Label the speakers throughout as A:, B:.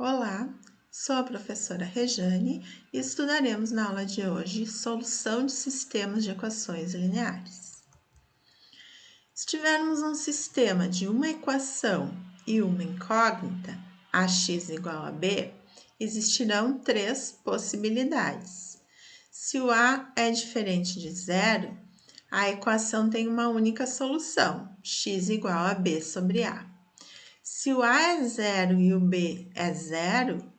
A: Olá, sou a professora Rejane e estudaremos na aula de hoje solução de sistemas de equações lineares. Se tivermos um sistema de uma equação e uma incógnita, ax igual a b, existirão três possibilidades. Se o a é diferente de zero, a equação tem uma única solução, x igual a b sobre a. Se o a é zero e o b é zero,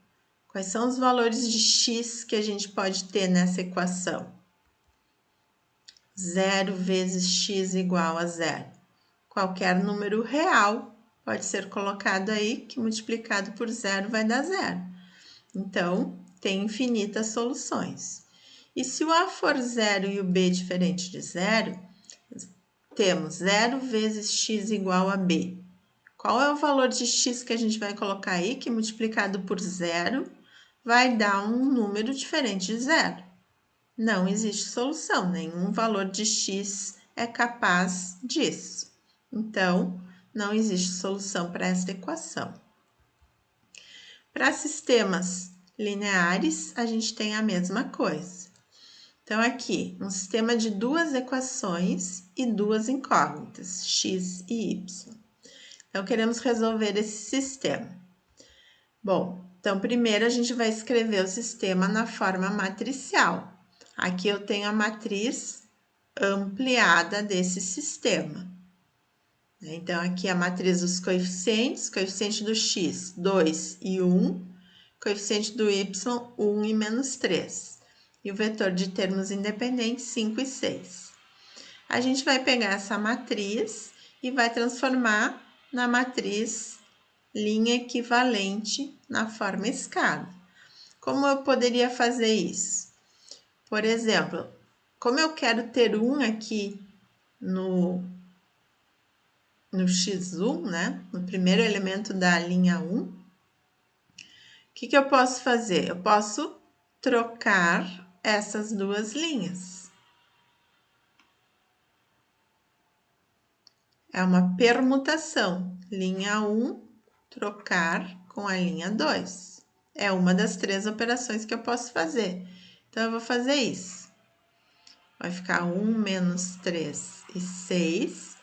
A: quais são os valores de x que a gente pode ter nessa equação? 0 vezes x igual a zero. Qualquer número real pode ser colocado aí, que multiplicado por zero vai dar zero. Então, tem infinitas soluções. E se o a for zero e o b diferente de zero, temos 0 vezes x igual a b. Qual é o valor de x que a gente vai colocar aí, que multiplicado por zero vai dar um número diferente de zero? Não existe solução, nenhum valor de x é capaz disso. Então, não existe solução para esta equação. Para sistemas lineares, a gente tem a mesma coisa. Então, aqui, um sistema de duas equações e duas incógnitas, x e y. Então, queremos resolver esse sistema. Bom, então primeiro a gente vai escrever o sistema na forma matricial. Aqui eu tenho a matriz ampliada desse sistema. Então, aqui a matriz dos coeficientes, coeficiente do x, 2 e 1, coeficiente do y, 1 e menos 3. E o vetor de termos independentes, 5 e 6. A gente vai pegar essa matriz e vai transformar na matriz linha equivalente na forma escada. Como eu poderia fazer isso? Por exemplo, como eu quero ter 1 aqui no x1, né? No primeiro elemento da linha 1, o que eu posso fazer? Eu posso trocar essas duas linhas. É uma permutação. Linha 1 trocar com a linha 2. É uma das três operações que eu posso fazer. Então, eu vou fazer isso. Vai ficar 1 menos 3 e 6,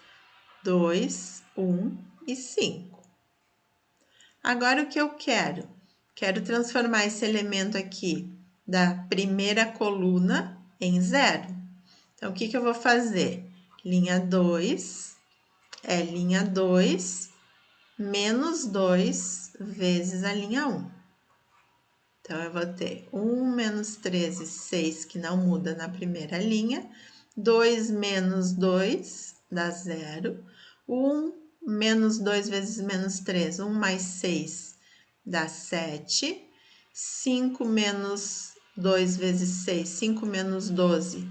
A: 2, 1 e 5. Agora, o que eu quero? Quero transformar esse elemento aqui da primeira coluna em zero. Então, o que eu vou fazer? Linha 2 é linha 2 menos 2 vezes a linha 1. Então, eu vou ter 1 menos 3 e 6, que não muda na primeira linha. 2 menos 2 dá 0. 1 menos 2 vezes menos 3, 1 mais 6 dá 7. 5 menos 2 vezes 6, 5 menos 12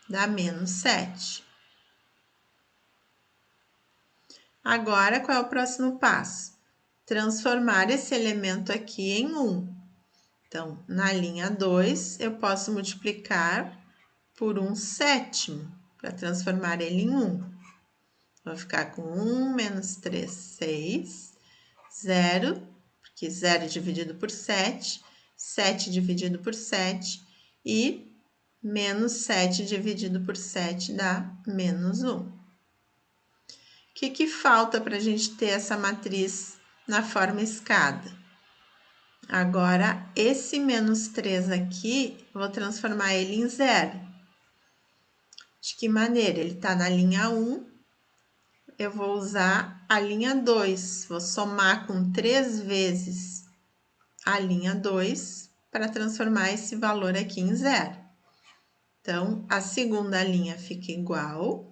A: dá menos 7. Agora, qual é o próximo passo? Transformar esse elemento aqui em 1. Então, na linha 2, eu posso multiplicar por 1/7 para transformar ele em 1. Vou ficar com 1 menos 3, 6, 0, porque 0 dividido por 7, 7 dividido por 7 e menos 7 dividido por 7 dá menos 1. O que falta para a gente ter essa matriz na forma escada? Agora, esse menos 3 aqui, vou transformar ele em 0. De que maneira? Ele está na linha 1, eu vou usar a linha 2. Vou somar com 3 vezes a linha 2 para transformar esse valor aqui em 0. Então, a segunda linha fica igual.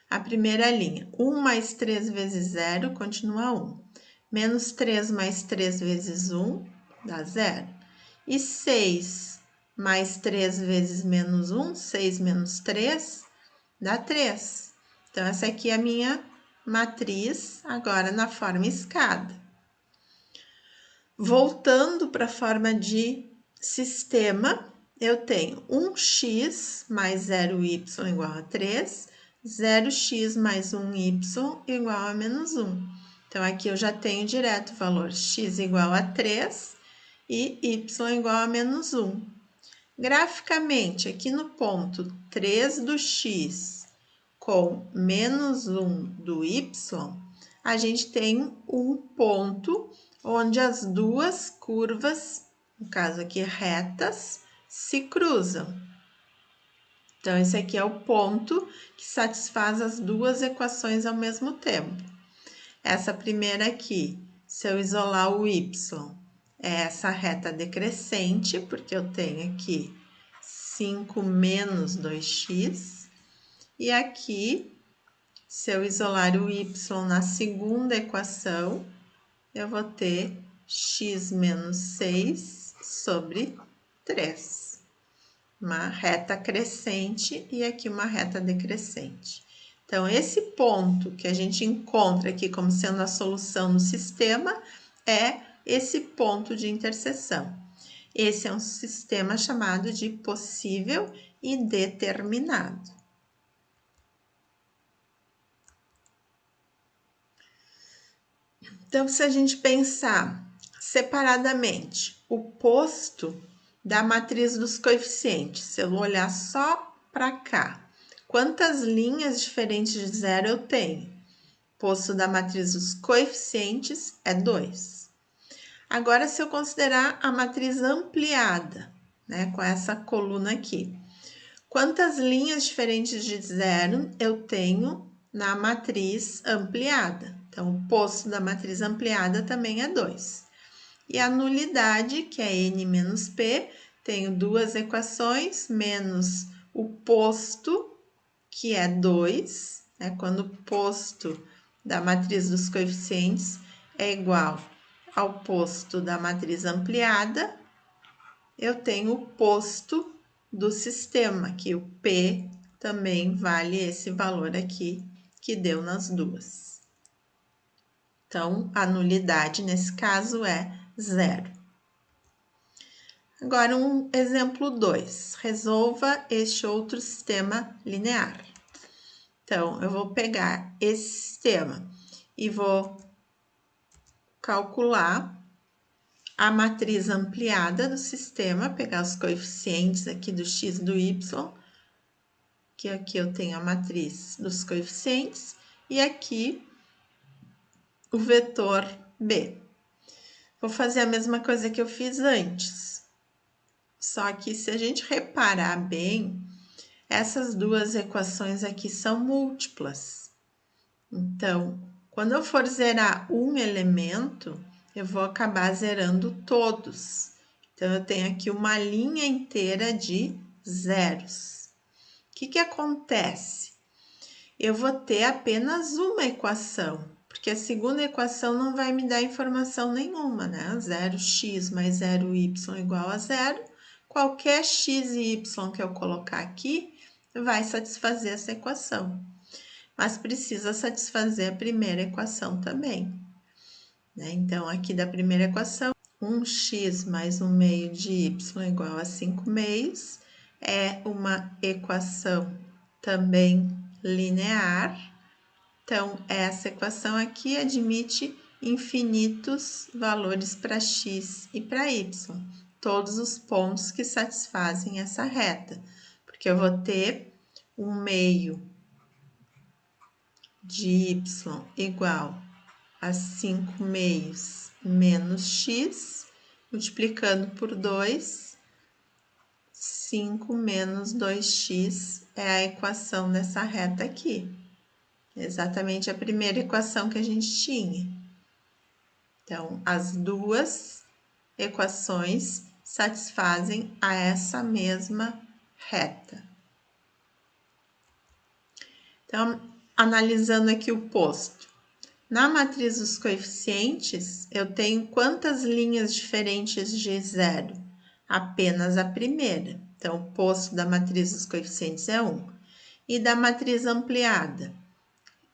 A: A primeira linha, 1 mais 3 vezes 0 continua 1. Menos 3 mais 3 vezes 1 dá 0. E 6 mais 3 vezes menos 1, 6 menos 3, dá 3. Então, essa aqui é a minha matriz, agora na forma escada. Voltando para a forma de sistema, eu tenho 1x mais 0y igual a 3, 0x mais 1y igual a menos 1. Então, aqui eu já tenho direto o valor x igual a 3 e y igual a menos 1. Graficamente, aqui no ponto 3 do x com menos 1 do y, a gente tem um ponto onde as duas curvas, no caso aqui retas, se cruzam. Então, esse aqui é o ponto que satisfaz as duas equações ao mesmo tempo. Essa primeira aqui, se eu isolar o y, é essa reta decrescente, porque eu tenho aqui 5 menos 2x. E aqui, se eu isolar o y na segunda equação, eu vou ter x menos 6 sobre 3. Uma reta crescente e aqui uma reta decrescente. Então, esse ponto que a gente encontra aqui como sendo a solução do sistema é esse ponto de interseção. Esse é um sistema chamado de possível e determinado. Então, se a gente pensar separadamente o posto da matriz dos coeficientes, se eu olhar só para cá, quantas linhas diferentes de zero eu tenho? Posto da matriz dos coeficientes é 2. Agora, se eu considerar a matriz ampliada, né, com essa coluna aqui, quantas linhas diferentes de zero eu tenho na matriz ampliada? Então, o posto da matriz ampliada também é 2. E a nulidade, que é n menos p, tenho duas equações, menos o posto, que é 2, né? Quando o posto da matriz dos coeficientes é igual ao posto da matriz ampliada, eu tenho o posto do sistema, que o P também vale esse valor aqui, que deu nas duas. Então, a nulidade nesse caso é 0. Agora, um exemplo 2. Resolva este outro sistema linear. Então, eu vou pegar esse sistema e vou calcular a matriz ampliada do sistema, pegar os coeficientes aqui do x e do y, que aqui eu tenho a matriz dos coeficientes, e aqui o vetor b. Vou fazer a mesma coisa que eu fiz antes. Só que se a gente reparar bem, essas duas equações aqui são múltiplas. Então, quando eu for zerar um elemento, eu vou acabar zerando todos. Então, eu tenho aqui uma linha inteira de zeros. O que acontece? Eu vou ter apenas uma equação, porque a segunda equação não vai me dar informação nenhuma, né? 0x mais 0y igual a 0. Qualquer x e y que eu colocar aqui vai satisfazer essa equação. Mas precisa satisfazer a primeira equação também, né? Então, aqui da primeira equação, 1x mais 1 meio de y igual a 5 meios, é uma equação também linear. Então, essa equação aqui admite infinitos valores para x e para y, todos os pontos que satisfazem essa reta, porque eu vou ter 1 meio de y igual a 5 meios menos x, multiplicando por 2, 5 menos 2x é a equação dessa reta aqui. Exatamente a primeira equação que a gente tinha. Então, as duas equações satisfazem a essa mesma reta. Então, analisando aqui o posto. Na matriz dos coeficientes, eu tenho quantas linhas diferentes de zero? Apenas a primeira. Então, o posto da matriz dos coeficientes é 1. E da matriz ampliada?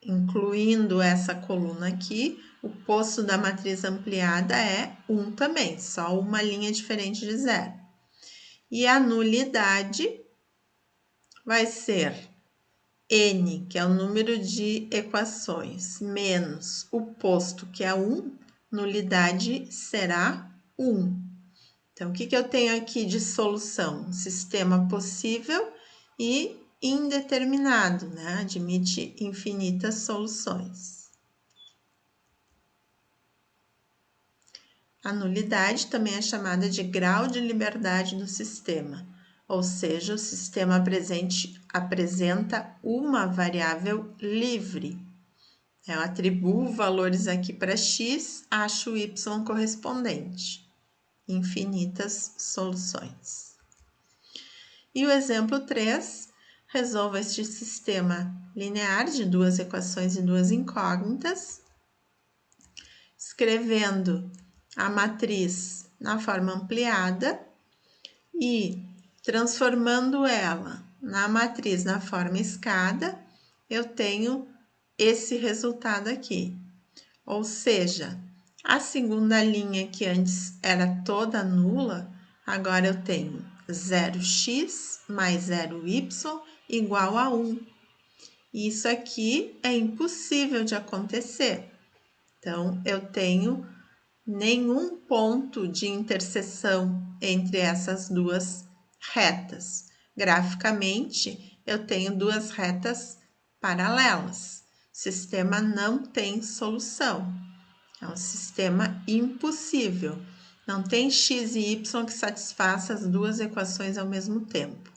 A: Incluindo essa coluna aqui, o posto da matriz ampliada é 1 também, só uma linha diferente de zero. E a nulidade vai ser n, que é o número de equações, menos o posto, que é 1, nulidade será 1. Então, o que eu tenho aqui de solução? Um sistema possível e indeterminado, né? Admite infinitas soluções. A nulidade também é chamada de grau de liberdade do sistema, ou seja, o sistema apresenta uma variável livre. Eu atribuo valores aqui para x, acho o y correspondente. Infinitas soluções. E o exemplo 3, resolva este sistema linear de duas equações e duas incógnitas, escrevendo a matriz na forma ampliada e transformando ela na matriz na forma escada, eu tenho esse resultado aqui. Ou seja, a segunda linha que antes era toda nula, agora eu tenho 0x mais 0y igual a 1. Isso aqui é impossível de acontecer. Então, eu tenho nenhum ponto de interseção entre essas duas retas. Graficamente, eu tenho duas retas paralelas. O sistema não tem solução. É um sistema impossível. Não tem x e y que satisfaça as duas equações ao mesmo tempo.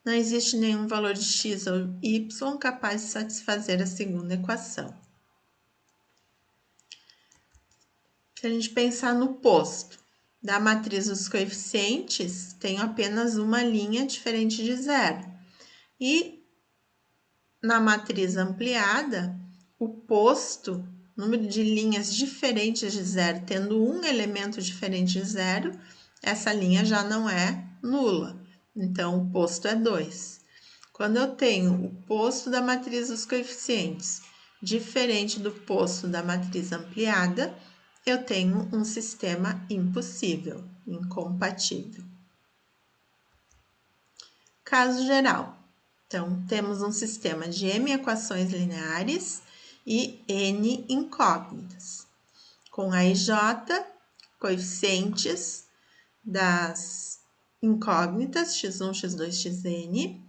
A: Não existe nenhum valor de x ou y capaz de satisfazer a segunda equação. Se a gente pensar no posto da matriz dos coeficientes, tenho apenas uma linha diferente de zero. E na matriz ampliada, o posto, número de linhas diferentes de zero, tendo um elemento diferente de zero, essa linha já não é nula. Então, o posto é 2. Quando eu tenho o posto da matriz dos coeficientes diferente do posto da matriz ampliada, eu tenho um sistema impossível, incompatível. Caso geral. Então, temos um sistema de m equações lineares e n incógnitas, com a i j, coeficientes das incógnitas, x1, x2, xn,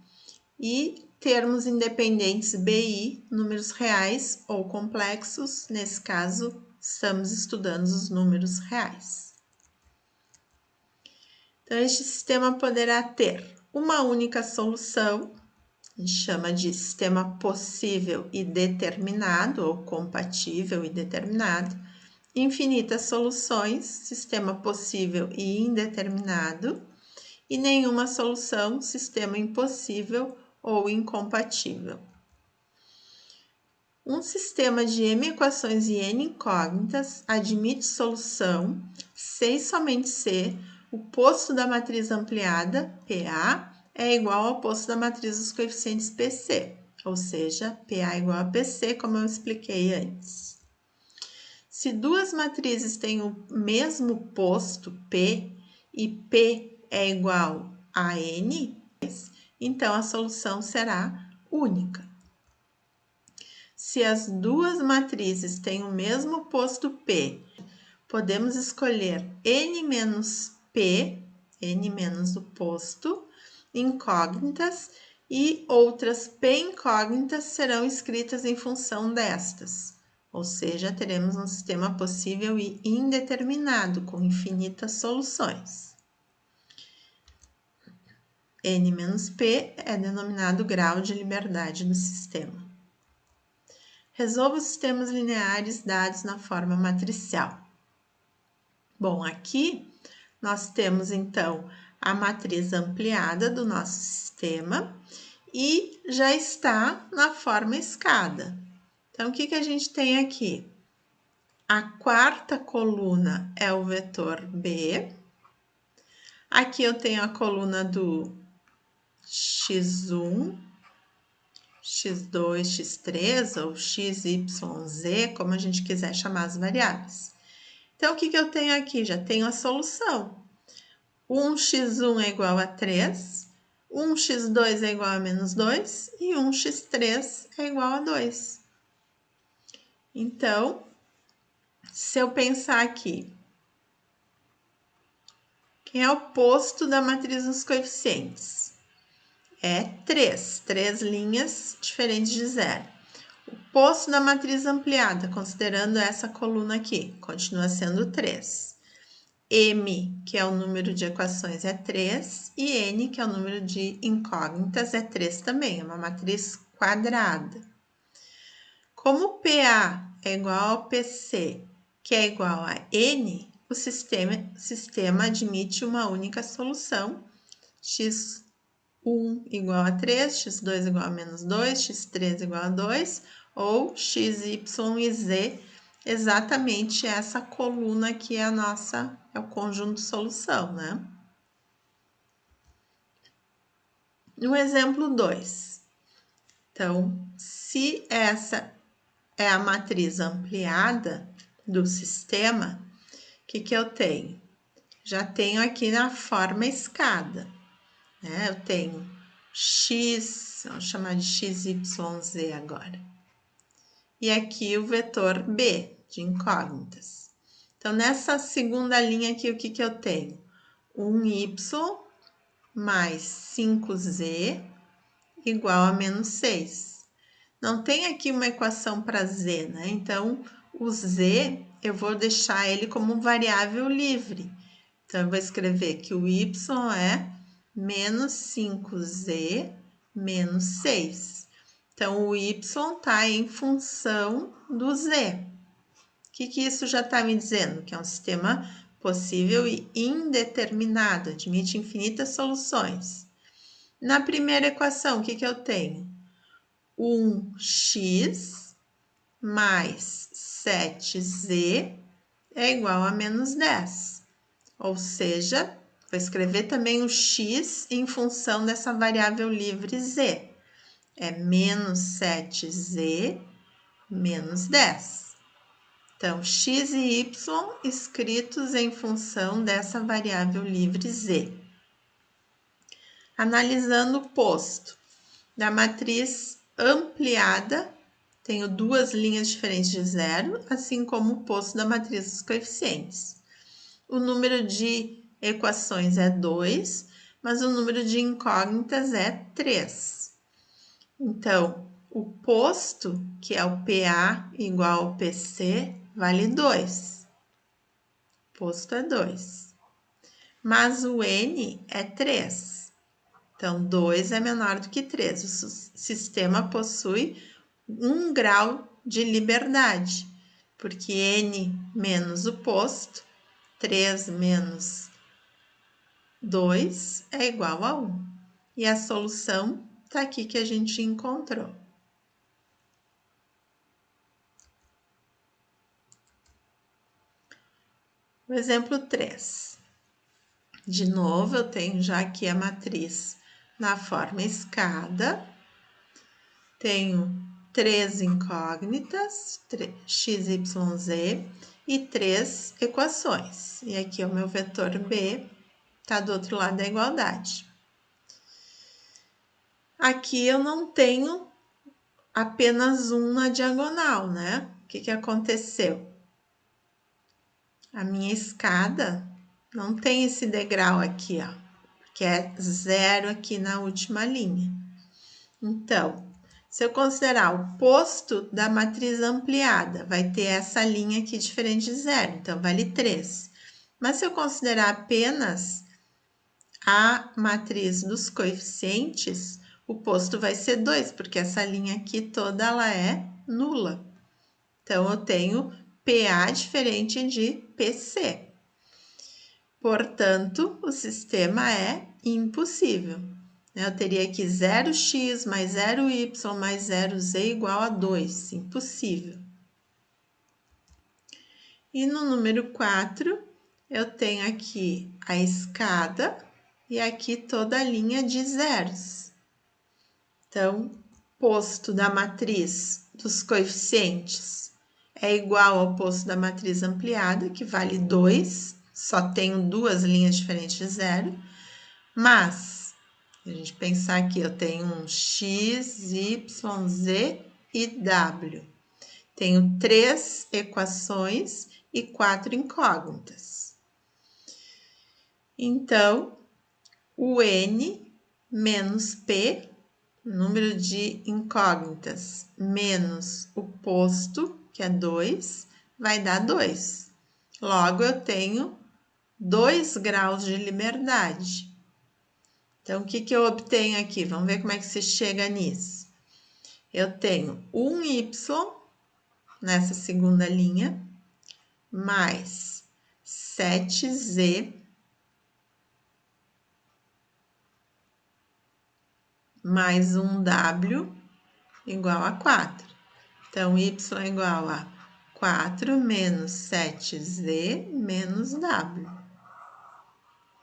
A: e termos independentes bi, números reais ou complexos, nesse caso, estamos estudando os números reais. Então, este sistema poderá ter uma única solução, a gente chama de sistema possível e determinado, ou compatível e determinado, infinitas soluções, sistema possível e indeterminado, e nenhuma solução, sistema impossível ou incompatível. Um sistema de m equações e n incógnitas admite solução se e somente se o posto da matriz ampliada, PA, é igual ao posto da matriz dos coeficientes PC, ou seja, PA igual a PC, como eu expliquei antes. Se duas matrizes têm o mesmo posto, P, e P é igual a N, então a solução será única. Se as duas matrizes têm o mesmo posto P, podemos escolher N menos P, N menos o posto, incógnitas, e outras P incógnitas serão escritas em função destas. Ou seja, teremos um sistema possível e indeterminado, com infinitas soluções. N menos P é denominado grau de liberdade do sistema. Resolva os sistemas lineares dados na forma matricial. Bom, aqui nós temos então a matriz ampliada do nosso sistema e já está na forma escada. Então, o que a gente tem aqui? A quarta coluna é o vetor B. Aqui eu tenho a coluna do x1, x2, x3 ou x, y, z, como a gente quiser chamar as variáveis. Então, o que eu tenho aqui? Já tenho a solução. 1x1 é igual a 3, 1x2 é igual a menos 2 e 1x3 é igual a 2. Então, se eu pensar aqui, quem é o posto da matriz dos coeficientes? É 3 linhas diferentes de zero. O posto da matriz ampliada, considerando essa coluna aqui, continua sendo 3. M, que é o número de equações, é 3, e N, que é o número de incógnitas, é 3 também, é uma matriz quadrada. Como PA é igual ao PC, que é igual a N, o sistema admite uma única solução, x1 igual a 3, x2 igual a menos 2, x3 igual a 2, ou x, y e z, exatamente essa coluna aqui é é o conjunto solução, né? No exemplo 2, então, se essa é a matriz ampliada do sistema, o que eu tenho? Já tenho aqui na forma escada, né? Eu tenho x, vamos chamar de XYZ agora. E aqui o vetor B, de incógnitas. Então, nessa segunda linha aqui, o que eu tenho? 1y mais 5z igual a menos 6. Não tem aqui uma equação para z, né? Então, o z, eu vou deixar ele como variável livre. Então, eu vou escrever que o y é menos 5z menos 6. Então, o y está em função do z. O que isso já está me dizendo? Que é um sistema possível e indeterminado, admite infinitas soluções. Na primeira equação, o que eu tenho? 1x mais 7z é igual a menos 10. Ou seja, vou escrever também o x em função dessa variável livre z. É menos 7z menos 10. Então, x e y escritos em função dessa variável livre z. Analisando o posto da matriz ampliada, tenho duas linhas diferentes de zero, assim como o posto da matriz dos coeficientes. O número de equações é 2, mas o número de incógnitas é 3. Então, o posto, que é o PA igual ao PC, vale 2. Posto é 2. Mas o N é 3. Então, 2 é menor do que 3. O sistema possui 1 grau de liberdade, porque N menos o posto, 3 menos 2 é igual a 1. E a solução está aqui que a gente encontrou. O exemplo 3. De novo, eu tenho já aqui a matriz na forma escada. Tenho 3 incógnitas, x, y, z, e 3 equações. E aqui é o meu vetor B, está do outro lado da igualdade. Aqui eu não tenho apenas um na diagonal, né? O que aconteceu? A minha escada não tem esse degrau aqui, ó, que é 0 aqui na última linha. Então, se eu considerar o posto da matriz ampliada, vai ter essa linha aqui diferente de 0, então vale 3. Mas se eu considerar apenas a matriz dos coeficientes, o posto vai ser 2, porque essa linha aqui toda ela é nula. Então, eu tenho PA diferente de PC. Portanto, o sistema é impossível. Eu teria aqui 0x mais 0y mais 0z igual a 2. Impossível. E no número 4, eu tenho aqui a escada e aqui toda a linha de zeros. Então, posto da matriz dos coeficientes é igual ao posto da matriz ampliada, que vale 2. Só tenho duas linhas diferentes de zero, mas A gente pensar aqui, eu tenho um x, y, z e w. Tenho 3 equações e 4 incógnitas. Então, o n menos p, número de incógnitas, menos o posto, que é 2, vai dar 2. Logo, eu tenho 2 graus de liberdade. Então, o que eu obtenho aqui? Vamos ver como é que se chega nisso. Eu tenho 1y nessa segunda linha, mais 7z mais 1w igual a 4. Então, y é igual a 4 menos 7z menos w.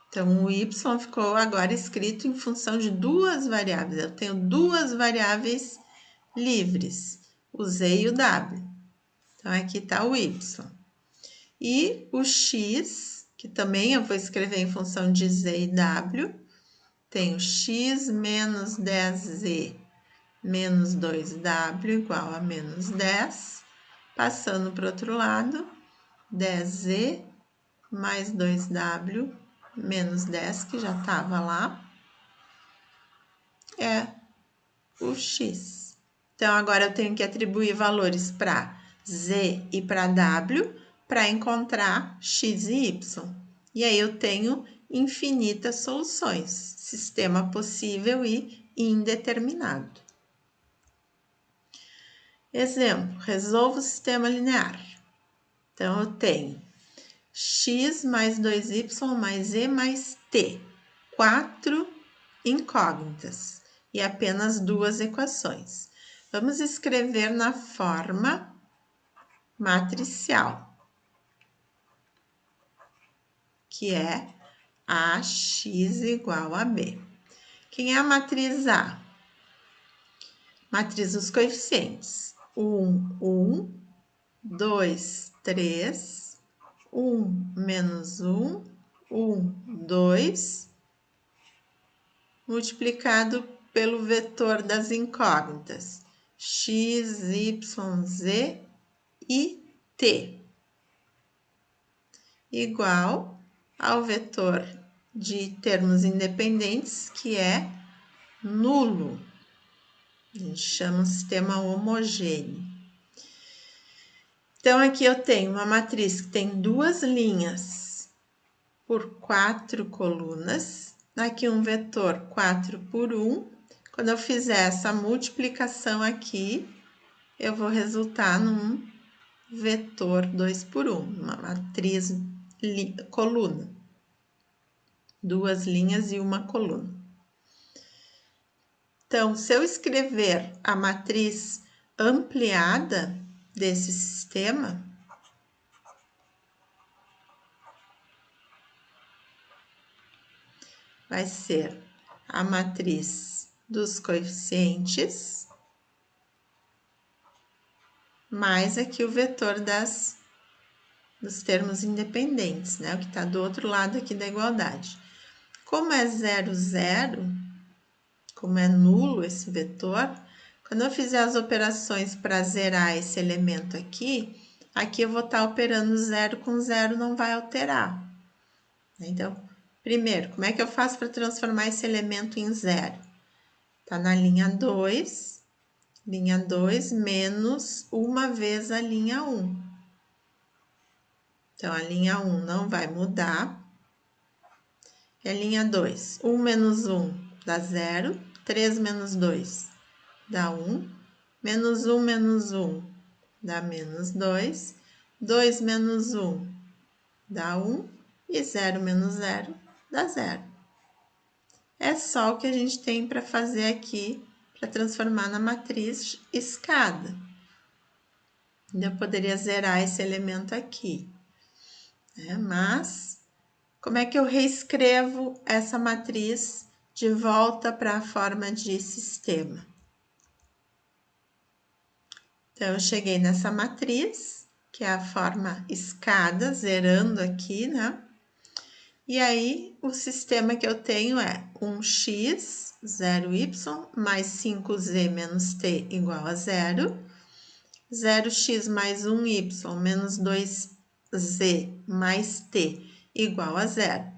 A: Então, o y ficou agora escrito em função de duas variáveis. Eu tenho duas variáveis livres, o z e o w. Então, aqui está o y. E o x, que também eu vou escrever em função de z e w, tenho x menos 10z menos 2w igual a menos 10. Passando para o outro lado, 10z mais 2w menos 10, que já estava lá, é o x. Então, agora eu tenho que atribuir valores para z e para w para encontrar x e y. E aí eu tenho infinitas soluções, sistema possível e indeterminado. Exemplo, resolva o sistema linear. Então, eu tenho x mais 2y mais z mais t, 4 incógnitas e apenas 2 equações. Vamos escrever na forma matricial, que é ax igual a b. Quem é a matriz A? Matriz dos coeficientes. 1, 1, 2, 3, 1 menos 1, 1, 2, multiplicado pelo vetor das incógnitas, x, y, z e t, igual ao vetor de termos independentes, que é nulo. A gente chama um sistema homogêneo. Então, aqui eu tenho uma matriz que tem 2 linhas por 4 colunas. Aqui um vetor 4 por 1. Quando eu fizer essa multiplicação aqui, eu vou resultar num vetor 2 por 1, uma matriz coluna. 2 linhas e uma coluna. Então, se eu escrever a matriz ampliada desse sistema, vai ser a matriz dos coeficientes, mais aqui o vetor dos termos independentes, né? O que está do outro lado aqui da igualdade. Como é 0, 0, como é nulo esse vetor, quando eu fizer as operações para zerar esse elemento aqui, aqui eu vou estar operando 0 com 0, não vai alterar. Então, primeiro, como é que eu faço para transformar esse elemento em 0? Está na linha 2 menos uma vez a linha 1. Então, a linha 1 não vai mudar. E a linha 2, 1 menos 1 dá 0, 3 menos 2 dá 1, menos 1 menos 1 dá menos 2, 2 menos 1 dá 1 e 0 menos 0 dá 0. É só o que a gente tem para fazer aqui, para transformar na matriz escada. Eu poderia zerar esse elemento aqui, né? Mas, como é que eu reescrevo essa matriz de volta para a forma de sistema? Então, eu cheguei nessa matriz, que é a forma escada, zerando aqui, né? E aí, o sistema que eu tenho é 1x, 0y, mais 5z menos t igual a 0. 0x mais 1y menos 2z mais t igual a 0.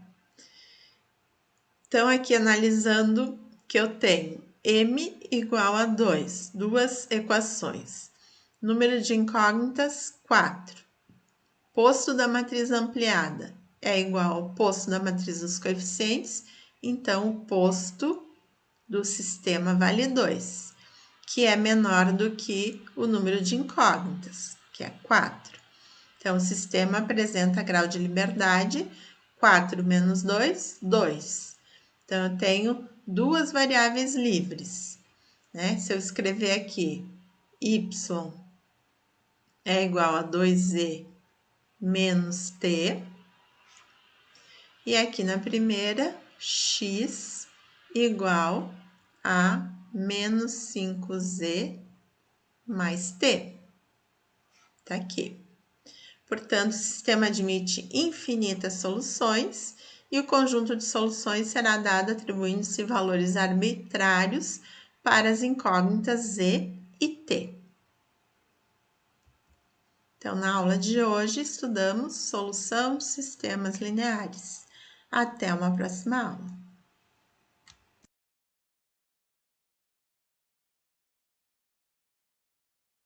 A: Então, aqui analisando que eu tenho m igual a 2, duas equações. Número de incógnitas, 4. Posto da matriz ampliada é igual ao posto da matriz dos coeficientes, então o posto do sistema vale 2, que é menor do que o número de incógnitas, que é 4. Então, o sistema apresenta grau de liberdade, 4 menos 2, 2. Então, eu tenho duas variáveis livres, né? Se eu escrever aqui y é igual a 2z menos t, e aqui na primeira, x igual a menos 5z mais t. Tá aqui. Portanto, o sistema admite infinitas soluções e o conjunto de soluções será dado atribuindo-se valores arbitrários para as incógnitas z e t. Então, na aula de hoje, estudamos solução de sistemas lineares. Até uma próxima aula.